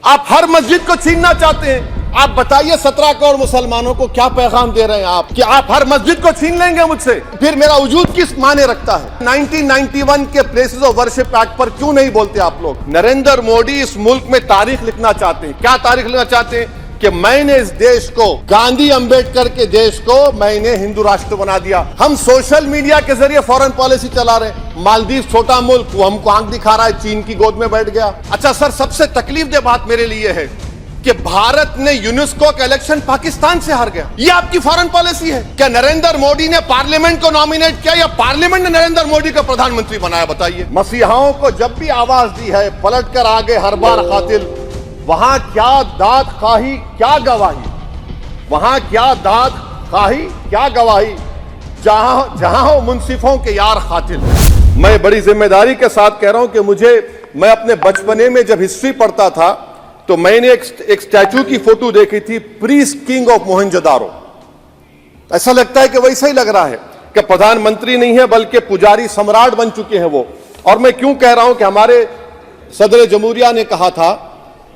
आप हर मस्जिद को छीनना चाहते हैं। आप बताइए 17 करोड़ मुसलमानों को क्या पैगाम दे रहे हैं आप कि आप हर मस्जिद को छीन लेंगे मुझसे, फिर मेरा वजूद किस माने रखता है। 1991 के प्लेसेस ऑफ वर्शिप एक्ट पर क्यों नहीं बोलते आप लोग? नरेंद्र मोदी इस मुल्क में तारीख लिखना चाहते हैं। क्या तारीख लिखना चाहते हैं? कि मैंने इस देश को, गांधी अंबेडकर के देश को मैंने हिंदू राष्ट्र बना दिया। हम सोशल मीडिया के जरिए फॉरेन पॉलिसी चला रहे हैं। मालदीव छोटा मुल्क, वो हमको आंख दिखा रहा है, चीन की गोद में बैठ गया। अच्छा सर, सबसे तकलीफ दे बात मेरे लिए है कि भारत ने यूनेस्को का इलेक्शन पाकिस्तान से हार गया। ये आपकी फॉरेन पॉलिसी है क्या? नरेंद्र मोदी ने पार्लियामेंट को नॉमिनेट किया या पार्लियामेंट ने नरेंद्र मोदी को प्रधानमंत्री बनाया? बताइए। मसीहाओं को जब भी आवाज दी है, पलट कर आगे हर बार कातिल, वहां क्या दाद खाही क्या गवाही, वहां क्या दाद खाही क्या गवाही, जहां हो मुंसिफों के यार कातिल। मैं बड़ी जिम्मेदारी के साथ कह रहा हूं कि मैं अपने बचपने में जब हिस्ट्री पढ़ता था तो मैंने एक स्टैचू की फोटो देखी थी, प्रीस्ट किंग ऑफ मोहनजोदारो। ऐसा लगता है कि वैसा ही लग रहा है कि प्रधानमंत्री नहीं है बल्कि पुजारी सम्राट बन चुके हैं वो। और मैं क्यों कह रहा हूं कि हमारे सदर जमहूरिया ने कहा था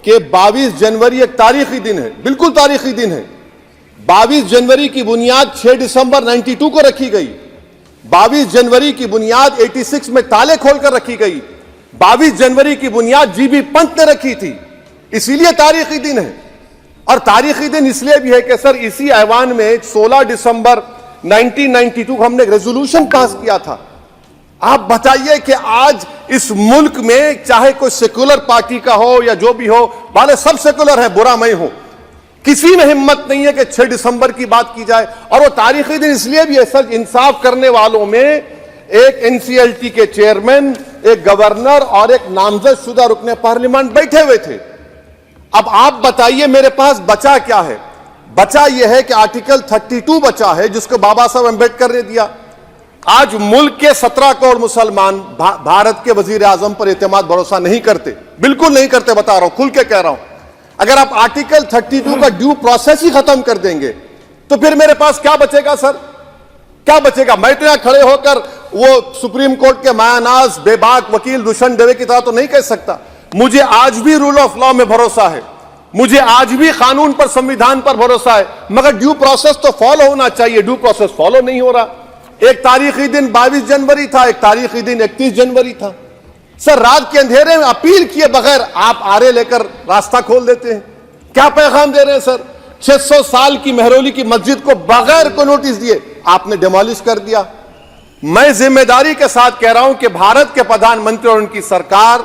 कि 22 जनवरी एक तारीखी दिन है, बिल्कुल तारीखी दिन है। 22 जनवरी की बुनियाद 6 दिसंबर 92 को रखी गई। 22 जनवरी की बुनियाद 86 में ताले खोलकर रखी गई। 22 जनवरी की बुनियाद जीबी पंत ने रखी थी, इसीलिए तारीखी दिन है। और तारीखी दिन इसलिए भी है कि सर इसी ऐवान में 16 दिसंबर 1992 को हमने रेजोल्यूशन पास किया था। आप बताइए कि आज इस मुल्क में चाहे कोई सेकुलर पार्टी का हो या जो भी हो, वाले सब सेकुलर है, बुरा मैं हूं, किसी में हिम्मत नहीं है कि 6 दिसंबर की बात की जाए। और वो तारीखी दिन इसलिए भी है सर, इंसाफ करने वालों में एक एनसीएलटी के चेयरमैन, एक गवर्नर और एक नामजद शुदा रुकने पार्लियामेंट बैठे हुए थे। अब आप बताइए मेरे पास बचा क्या है? बचा यह है कि आर्टिकल 32 बचा है जिसको बाबा साहब अम्बेडकर ने दिया। आज मुल्क के 17 करोड़ मुसलमान भारत के वजीर आजम पर एतमाद भरोसा नहीं करते, बिल्कुल नहीं करते, बता रहा हूं, खुल के कह रहा हूं। अगर आप आर्टिकल 32 का ड्यू प्रोसेस ही खत्म कर देंगे तो फिर मेरे पास क्या बचेगा सर? क्या बचेगा? मैं तो यहां खड़े होकर वो सुप्रीम कोर्ट के मायानाज बेबाक वकील दुष्यंत दवे की तरह तो नहीं कह सकता। मुझे आज भी रूल ऑफ लॉ में भरोसा है, मुझे आज भी कानून पर, संविधान पर भरोसा है, मगर ड्यू प्रोसेस तो फॉलो होना चाहिए। ड्यू प्रोसेस फॉलो नहीं हो रहा। एक तारीखी दिन 22 जनवरी था, एक तारीखी दिन 31 जनवरी था। सर रात के अंधेरे में अपील किए बगैर आप आरे लेकर रास्ता खोल देते हैं। क्या पैगाम दे रहे हैं सर? 600 साल की मेहरौली की मस्जिद को बगैर को नोटिस दिए आपने डिमोलिश कर दिया। मैं जिम्मेदारी के साथ कह रहा हूं कि भारत के प्रधानमंत्री और उनकी सरकार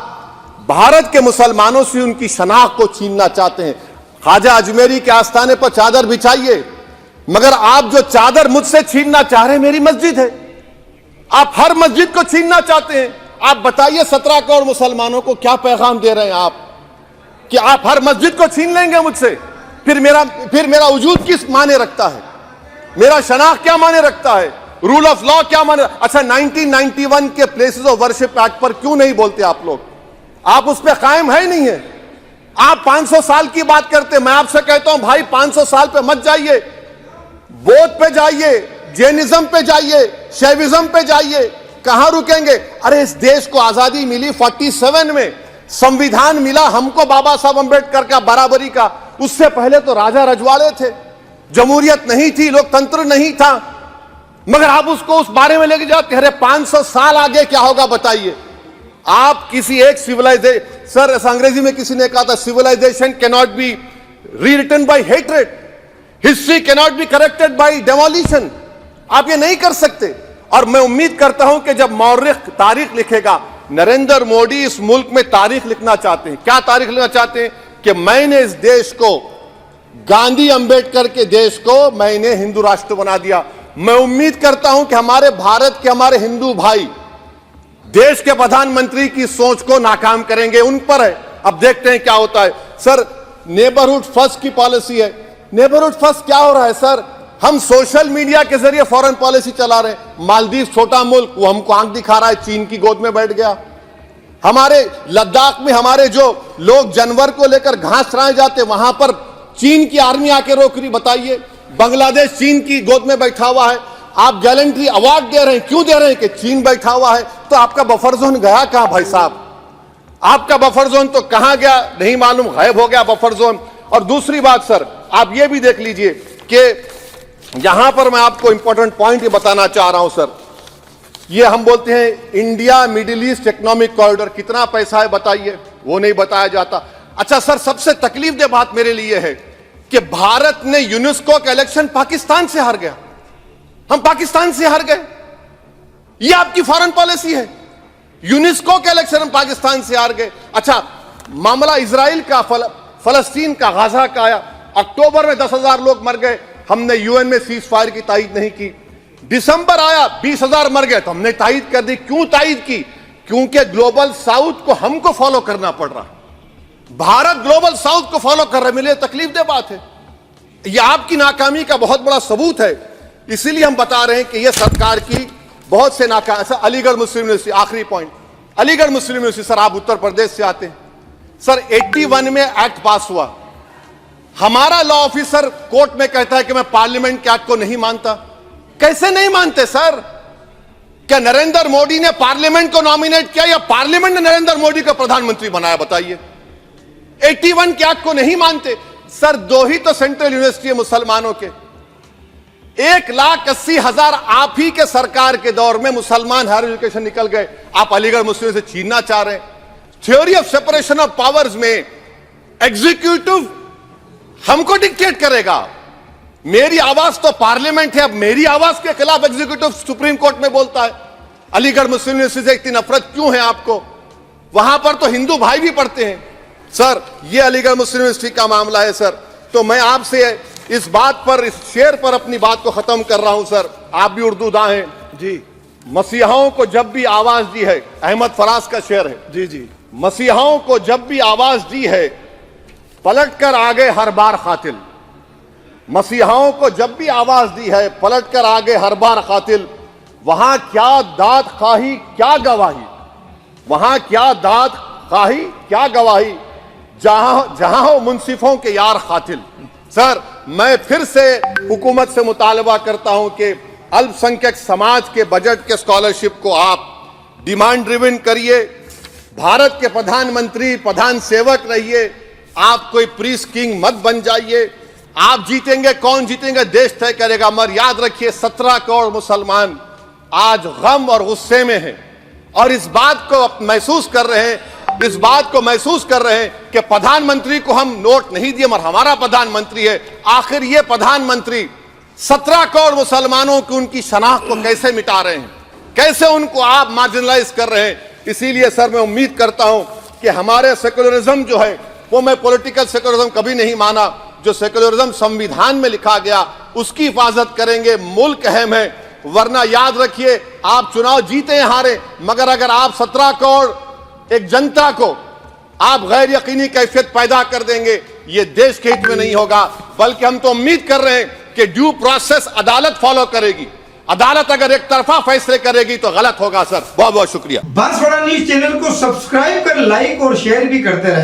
भारत के मुसलमानों से उनकी शनाख्त को छीनना चाहते हैं। ख्वाजा अजमेरी के आस्थाने पर चादर बिछाइए, मगर आप जो चादर मुझसे छीनना चाह रहे हैं मेरी मस्जिद है। आप हर मस्जिद को छीनना चाहते हैं। आप बताइए 17 करोड़ मुसलमानों को क्या पैगाम दे रहे हैं आप कि आप हर मस्जिद को छीन लेंगे मुझसे, फिर मेरा वजूद किस माने रखता है? मेरा शनाख्त क्या माने रखता है? रूल ऑफ लॉ क्या माने? अच्छा 1991 के प्लेसेस ऑफ वर्शिप एक्ट पर क्यों नहीं बोलते आप लोग? आप उस पर कायम है ही नहीं है। आप 500 साल की बात करते। मैं आपसे कहता हूं भाई 500 साल पे मत जाइए, बौद्ध पे जाइए, जैनिज्म पे जाइए, शैविज्म पे जाइए, कहां रुकेंगे? अरे इस देश को आजादी मिली 47 में, संविधान मिला हमको बाबा साहब अम्बेडकर का बराबरी का। उससे पहले तो राजा रजवाड़े थे, जमहूरियत नहीं थी, लोकतंत्र नहीं था, मगर आप उसको उस बारे में लेके जाते। अरे 500 साल आगे क्या होगा बताइए? आप किसी एक सिविलाइजेशन, सर अंग्रेजी में किसी ने कहा था, civilisation can not be rewritten by hatred, history can not be corrected by demolition. आप ये नहीं कर सकते। और मैं उम्मीद करता हूं कि जब मौर्रिख तारीख लिखेगा, नरेंद्र मोदी इस मुल्क में तारीख लिखना चाहते हैं। क्या तारीख लिखना चाहते हैं? कि मैंने इस देश को, गांधी अंबेडकर के देश को मैंने हिंदू राष्ट्र बना दिया। मैं उम्मीद करता हूं कि हमारे भारत के हमारे हिंदू भाई देश के प्रधानमंत्री की सोच को नाकाम करेंगे। उन पर है, अब देखते हैं क्या होता है। सर नेबरहुड फर्स्ट की पॉलिसी है। नेबरहुड फर्स्ट क्या हो रहा है सर? हम सोशल मीडिया के जरिए फॉरेन पॉलिसी चला रहे हैं। मालदीव छोटा मुल्क, वो हमको आंख दिखा रहा है, चीन की गोद में बैठ गया। हमारे लद्दाख में हमारे जो लोग जानवर को लेकर घास चराए जाते, वहां पर चीन की आर्मी आके रोक रही। बताइए, बांग्लादेश चीन की गोद में बैठा हुआ है। आप गैलेंट्री अवार्ड दे रहे हैं, क्यों दे रहे हैं? कि चीन बैठा हुआ है। तो आपका बफर जोन गया कहां भाई साहब? आपका बफर जोन तो कहां गया नहीं मालूम, गायब हो गया बफर जोन। और दूसरी बात सर, आप ये भी देख लीजिए कि यहां पर मैं आपको इंपॉर्टेंट पॉइंट ये बताना चाह रहा हूं सर, ये हम बोलते हैं India middle east economic corridor, कितना पैसा है बताइए, वो नहीं बताया जाता। अच्छा सर, सबसे तकलीफ दे बात मेरे लिए है कि भारत ने यूनेस्को का इलेक्शन पाकिस्तान से हार गया। हम पाकिस्तान से हार गए, ये आपकी फॉरेन पॉलिसी है। यूनेस्को के इलेक्शन हम पाकिस्तान से हार गए। अच्छा, मामला इजराइल का, फलस्तीन का, गाजा का आया, अक्टूबर में 10,000 लोग मर गए, हमने यूएन में सीज फायर की तायीद नहीं की। दिसंबर आया 20,000 मर गए तो हमने तायीद कर दी। क्यों तायीद की? क्योंकि ग्लोबल साउथ को हमको फॉलो करना पड़ रहा। भारत ग्लोबल साउथ को फॉलो कर रहे, मेरे लिए तकलीफ दे बात है। यह आपकी नाकामी का बहुत बड़ा सबूत है। इसीलिए हम बता रहे हैं कि यह सरकार की बहुत से नाकाम। सर, अलीगढ़ मुस्लिम यूनिवर्सिटी, आखिरी पॉइंट, अलीगढ़ मुस्लिम यूनिवर्सिटी, सर आप उत्तर प्रदेश से आते हैं सर, 81 में एक्ट पास हुआ। हमारा लॉ ऑफिसर कोर्ट में कहता है कि मैं पार्लियामेंट के एक्ट को नहीं मानता। कैसे नहीं मानते सर? क्या नरेंद्र मोदी ने पार्लियामेंट को नॉमिनेट किया या पार्लियामेंट ने नरेंद्र मोदी को प्रधानमंत्री बनाया? बताइए। 81 के एक्ट को नहीं मानते सर। 2 ही तो सेंट्रल यूनिवर्सिटी है मुसलमानों के, 1,80,000 आप ही के सरकार के दौर में मुसलमान हायर एजुकेशन निकल गए। आप अलीगढ़ मुस्लिम से छीनना चाह रहे हैं। Theory of separation of powers में एग्जीक्यूटिव हमको डिक्टेट करेगा। मेरी आवाज तो पार्लियामेंट है, अब मेरी आवाज के खिलाफ एग्जीक्यूटिव सुप्रीम कोर्ट में बोलता है। अलीगढ़ मुस्लिम यूनिवर्सिटी से इतनी नफरत क्यों है आपको? वहां पर तो हिंदू भाई भी पढ़ते हैं सर। ये अलीगढ़ मुस्लिम यूनिवर्सिटी का मामला है सर। तो मैं आपसे इस बात पर, इस शेर पर अपनी बात को खत्म कर रहा हूं सर। आप भी उर्दू दां हैं जी। मसीहाओं को जब भी आवाज दी है, अहमद फराज का शेर है जी जी, मसीहाओं को जब भी आवाज दी है पलट कर आ गए हर बार कातिल। मसीहाओं को जब भी आवाज दी है पलट कर आ गए हर बार कातिल। वहां क्या दाद खाही क्या गवाही, वहां क्या दाद खाही क्या गवाही, जहां हो मुंसिफों के यार कातिल। सर, मैं फिर से हुकूमत से मुतालबा करता हूं कि अल्पसंख्यक समाज के बजट के स्कॉलरशिप को आप डिमांड ड्रिवन करिए। भारत के प्रधानमंत्री प्रधान सेवक रहिए। आप कोई प्रीस किंग मत बन जाइए। आप जीतेंगे, कौन जीतेंगे देश तय करेगा। मगर याद रखिए 17 करोड़ मुसलमान आज गम और गुस्से में हैं और इस बात को महसूस कर रहे हैं, इस बात को महसूस कर रहे हैं कि प्रधानमंत्री को हम नोट नहीं दिए मगर हमारा प्रधानमंत्री है। आखिर ये प्रधानमंत्री 17 करोड़ मुसलमानों की उनकी शनाख्त को कैसे मिटा रहे हैं, कैसे उनको आप मार्जिनलाइज कर रहे हैं। इसीलिए सर मैं उम्मीद करता हूं कि हमारे सेकुलरिज्म जो है वो, मैं पॉलिटिकल सेकुलरिज्म कभी नहीं माना, जो सेकुलरिज्म संविधान में लिखा गया उसकी हिफाजत करेंगे। मुल्क अहम है। वरना याद रखिए, आप चुनाव जीते हैं हारे, मगर अगर आप 17 करोड़ एक जनता को आप गैर यकीनी कैफियत पैदा कर देंगे, ये देश के हित में नहीं होगा। बल्कि हम तो उम्मीद कर रहे हैं कि ड्यू प्रोसेस अदालत फॉलो करेगी। अदालत अगर एक तरफा फैसले करेगी तो गलत होगा। सर बहुत बहुत शुक्रिया। बांसवाड़ा न्यूज चैनल को सब्सक्राइब कर, लाइक और शेयर भी करते रहें।